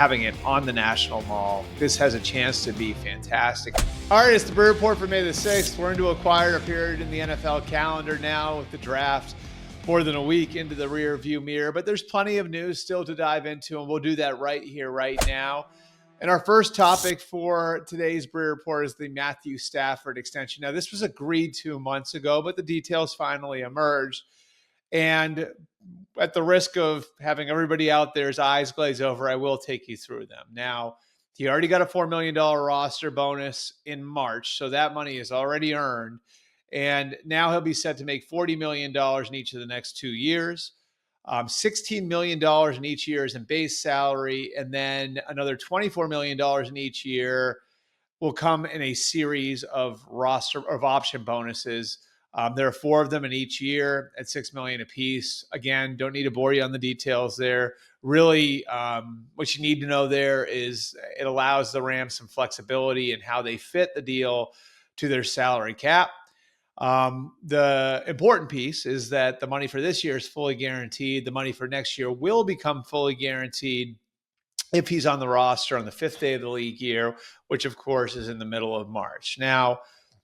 having it on the National Mall. This has a chance to be fantastic. All right, it's the Breer Report for May the 6th. We're into a quieter period in the NFL calendar now with the draft more than a week into the rear view mirror, but there's plenty of news still to dive into, and we'll do that right here, right now. And our first topic for today's Breer Report is the Matthew Stafford extension. Now, this was agreed to months ago, but the details finally emerged. And at the risk of having everybody out there's eyes glaze over, I will take you through them. Now, he already got a $4 million roster bonus in March, so that money is already earned. And now he'll be set to make $40 million in each of the next 2 years. $16 million in each year is in base salary, and then another $24 million in each year will come in a series of option bonuses. There are 4 of them in each year at $6 million apiece. Again, don't need to bore you on the details there. Really, what you need to know there is it allows the Rams some flexibility in how they fit the deal to their salary cap. The important piece is that the money for this year is fully guaranteed. The money for next year will become fully guaranteed if he's on the roster on the 5th day of the league year, which of course is in the middle of March. Now,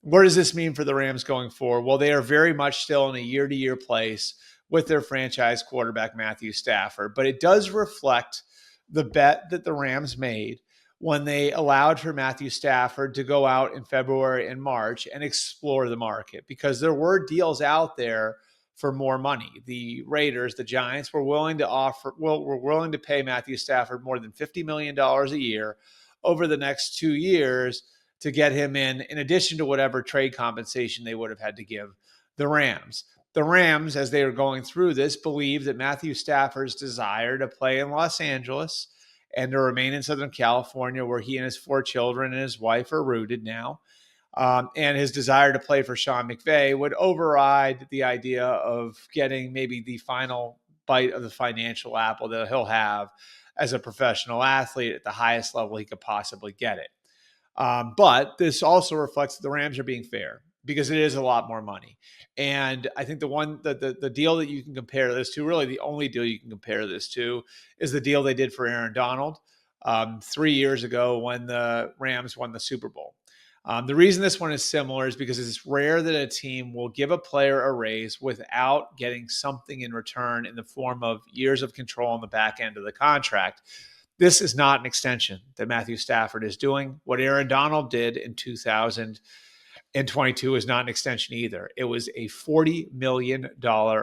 what does this mean for the Rams going forward? Well, they are very much still in a year-to-year place with their franchise quarterback, Matthew Stafford, but it does reflect the bet that the Rams made when they allowed for Matthew Stafford to go out in February and March and explore the market, because there were deals out there for more money. The Raiders, the Giants, were willing to pay Matthew Stafford more than $50 million a year over the next 2 years to get him in addition to whatever trade compensation they would have had to give the Rams. The Rams, as they were going through this, believed that Matthew Stafford's desire to play in Los Angeles and to remain in Southern California, where he and his 4 children and his wife are rooted now, and his desire to play for Sean McVay would override the idea of getting maybe the final bite of the financial apple that he'll have as a professional athlete at the highest level he could possibly get it. But this also reflects that the Rams are being fair, because it is a lot more money. And I think the deal that you can compare this to, really the only deal you can compare this to, is the deal they did for Aaron Donald 3 years ago when the Rams won the Super Bowl. The reason this one is similar is because it's rare that a team will give a player a raise without getting something in return in the form of years of control on the back end of the contract. This is not an extension that Matthew Stafford is doing. What Aaron Donald did in 2022 is not an extension either. It was a $40 million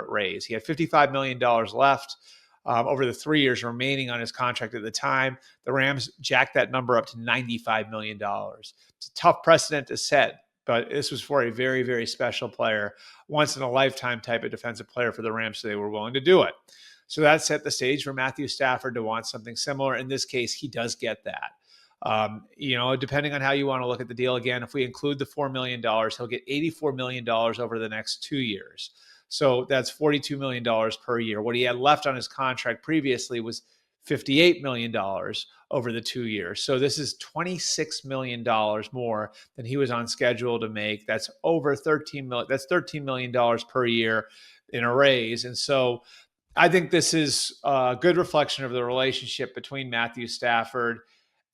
raise. He had $55 million left over the 3 years remaining on his contract at the time. The Rams jacked that number up to $95 million. It's a tough precedent to set, but this was for a very, very special player, once in a lifetime type of defensive player for the Rams, so they were willing to do it. So that set the stage for Matthew Stafford to want something similar. In this case, he does get that. Depending on how you want to look at the deal, again, if we include the $4 million, he'll get $84 million over the next 2 years. So that's $42 million per year. What he had left on his contract previously was $58 million over the 2 years. So this is $26 million more than he was on schedule to make. That's over $13 million. That's $13 million per year in a raise. And so I think this is a good reflection of the relationship between Matthew Stafford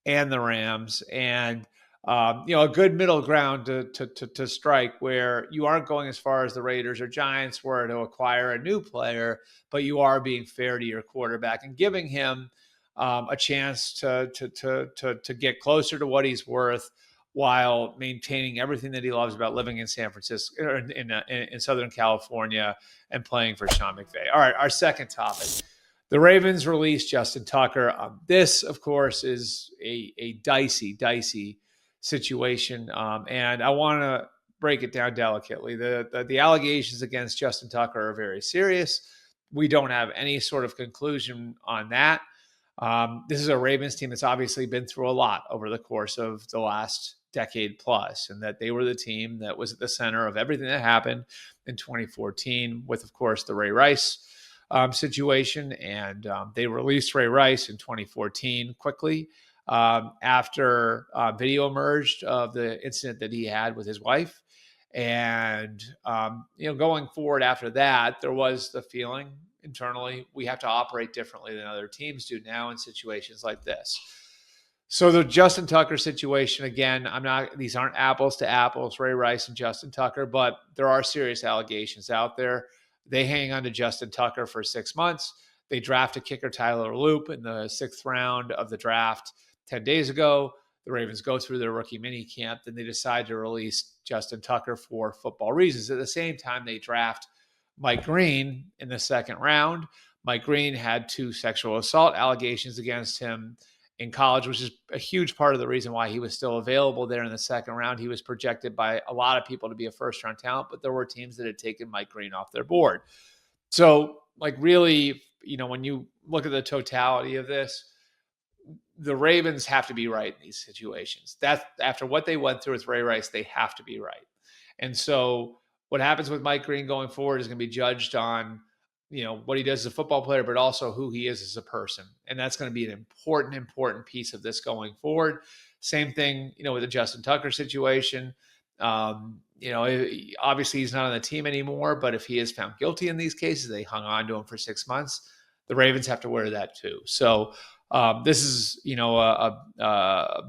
and the Rams, and a good middle ground to strike, where you aren't going as far as the Raiders or Giants were to acquire a new player, but you are being fair to your quarterback and giving him a chance to get closer to what he's worth, while maintaining everything that he loves about living in San Francisco, or in Southern California, and playing for Sean McVay. All right, our second topic. The Ravens released Justin Tucker. This, of course, is a dicey situation, and I want to break it down delicately. The allegations against Justin Tucker are very serious. We don't have any sort of conclusion on that. This is a Ravens team that's obviously been through a lot over the course of the last decade plus, and that they were the team that was at the center of everything that happened in 2014 with, of course, the Ray Rice situation. And they released Ray Rice in 2014 quickly after video emerged of the incident that he had with his wife. And, going forward after that, there was the feeling internally, we have to operate differently than other teams do now in situations like this. So the Justin Tucker situation, again, these aren't apples to apples, Ray Rice and Justin Tucker, but there are serious allegations out there. They hang on to Justin Tucker for 6 months. They draft a kicker, Tyler Loop, in the 6th round of the draft 10 days ago. The Ravens go through their rookie mini camp, then they decide to release Justin Tucker for football reasons. At the same time, they draft Mike Green in the 2nd round. Mike Green had 2 sexual assault allegations against him in college, which is a huge part of the reason why he was still available there in the 2nd round. He was projected by a lot of people to be a first-round talent, but there were teams that had taken Mike Green off their board. So, really, when you look at the totality of this, the Ravens have to be right in these situations. That's after what they went through with Ray Rice, they have to be right. And so what happens with Mike Green going forward is going to be judged on, what he does as a football player, but also who he is as a person. And that's going to be an important piece of this going forward. Same thing, with the Justin Tucker situation. Obviously he's not on the team anymore, but if he is found guilty in these cases, they hung on to him for 6 months. The Ravens have to wear that too. So this is,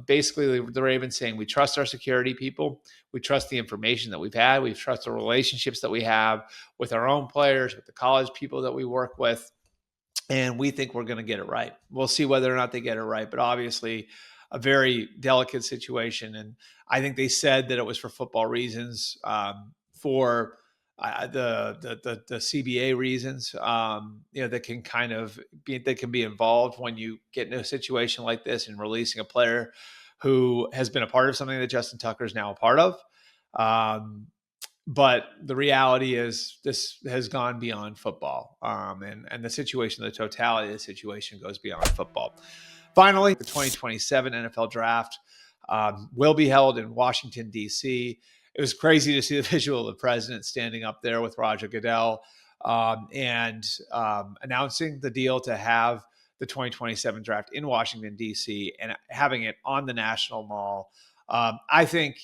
basically the Ravens saying we trust our security people. We trust the information that we've had. We trust the relationships that we have with our own players, with the college people that we work with. And we think we're going to get it right. We'll see whether or not they get it right. But obviously, a very delicate situation. And I think they said that it was for football reasons, for the CBA reasons, that can kind of be involved when you get in a situation like this and releasing a player who has been a part of something that Justin Tucker is now a part of. But the reality is this has gone beyond football. And the situation, the totality of the situation goes beyond football. Finally, the 2027 NFL draft will be held in Washington, D.C. It was crazy to see the visual of the president standing up there with Roger Goodell and announcing the deal to have the 2027 draft in Washington, D.C. and having it on the National Mall. I think,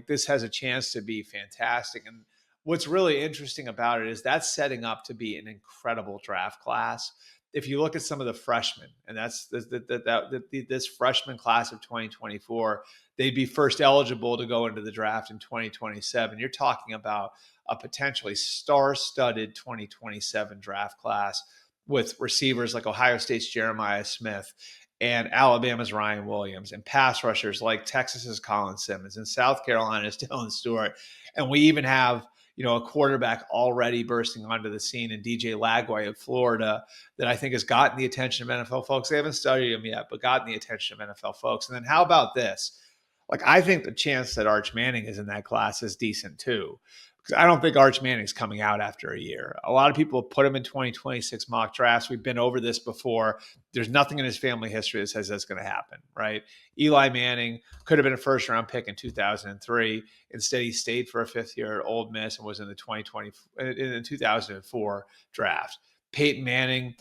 this has a chance to be fantastic. And what's really interesting about it is that's setting up to be an incredible draft class. If you look at some of the freshmen, and that's this freshman class of 2024, they'd be first eligible to go into the draft in 2027. You're talking about a potentially star-studded 2027 draft class with receivers like Ohio State's Jeremiah Smith and Alabama's Ryan Williams, and pass rushers like Texas's Colin Simmons and South Carolina's Dylan Stewart. And we even have, a quarterback already bursting onto the scene in DJ Lagway of Florida that I think has gotten the attention of NFL folks. They haven't studied him yet, but gotten the attention of NFL folks. And then how about this? I think the chance that Arch Manning is in that class is decent too. Because I don't think Arch Manning's coming out after a year. A lot of people put him in 2026 mock drafts. We've been over this before. There's nothing in his family history that says that's going to happen, right? Eli Manning could have been a first-round pick in 2003. Instead, he stayed for a 5th year at Ole Miss and was in the 2004 draft. Peyton Manning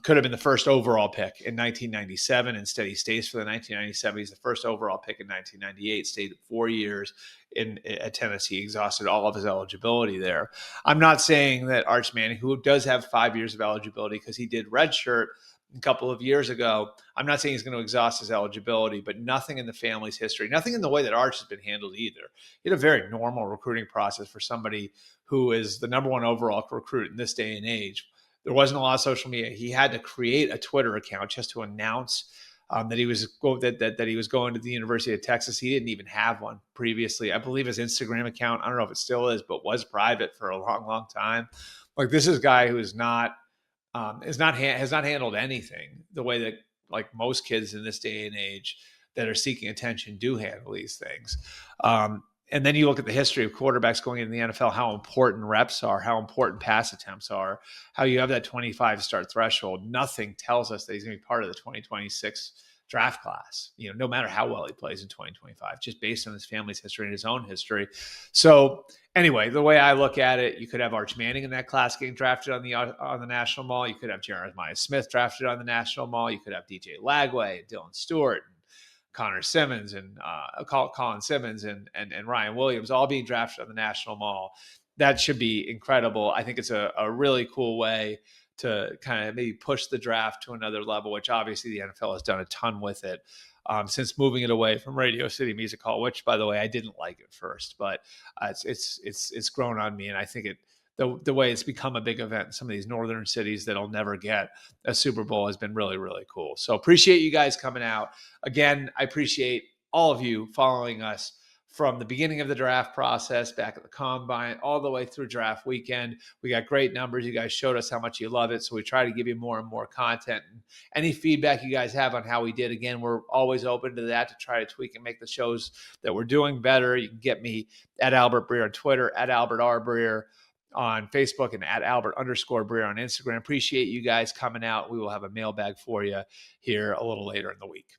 could have been the first overall pick in 1997. Instead, he stays for the 1997. He's the first overall pick in 1998, stayed 4 years at Tennessee, exhausted all of his eligibility there. I'm not saying that Arch Manning, who does have 5 years of eligibility because he did redshirt a couple of years ago, I'm not saying he's going to exhaust his eligibility, but nothing in the family's history, nothing in the way that Arch has been handled either. He had a very normal recruiting process for somebody who is the number 1 overall recruit in this day and age. There wasn't a lot of social media. He had to create a Twitter account just to announce that he was going to the University of Texas. He didn't even have one previously. I believe his Instagram account, I don't know if it still is, but was private for a long, long time. This is a guy who is not has not handled anything the way that most kids in this day and age that are seeking attention do handle these things. And then you look at the history of quarterbacks going into the NFL, how important reps are, how important pass attempts are, how you have that 25 start threshold. Nothing tells us that he's going to be part of the 2026 draft class, no matter how well he plays in 2025, just based on his family's history and his own history. So anyway, the way I look at it, you could have Arch Manning in that class getting drafted on the National Mall. You could have Jeremiah Smith drafted on the National Mall. You could have DJ Lagway and Dylan Stewart and Connor Simmons and Colin Simmons and Ryan Williams all being drafted on the National Mall. that should be incredible. I think it's a really cool way to kind of maybe push the draft to another level, which obviously the NFL has done a ton with it since moving it away from Radio City Music Hall, which, by the way, I didn't like at first, but it's grown on me, and I think the way it's become a big event in some of these northern cities that'll never get a Super Bowl has been really, really cool. So appreciate you guys coming out. Again, I appreciate all of you following us from the beginning of the draft process, back at the combine, all the way through draft weekend. We got great numbers. You guys showed us how much you love it. So we try to give you more and more content. And any feedback you guys have on how we did, again, we're always open to that to try to tweak and make the shows that we're doing better. You can get me at Albert Breer on Twitter, at Albert R. Breer on Facebook, and at Albert_Breer on Instagram. Appreciate you guys coming out. We will have a mailbag for you here a little later in the week.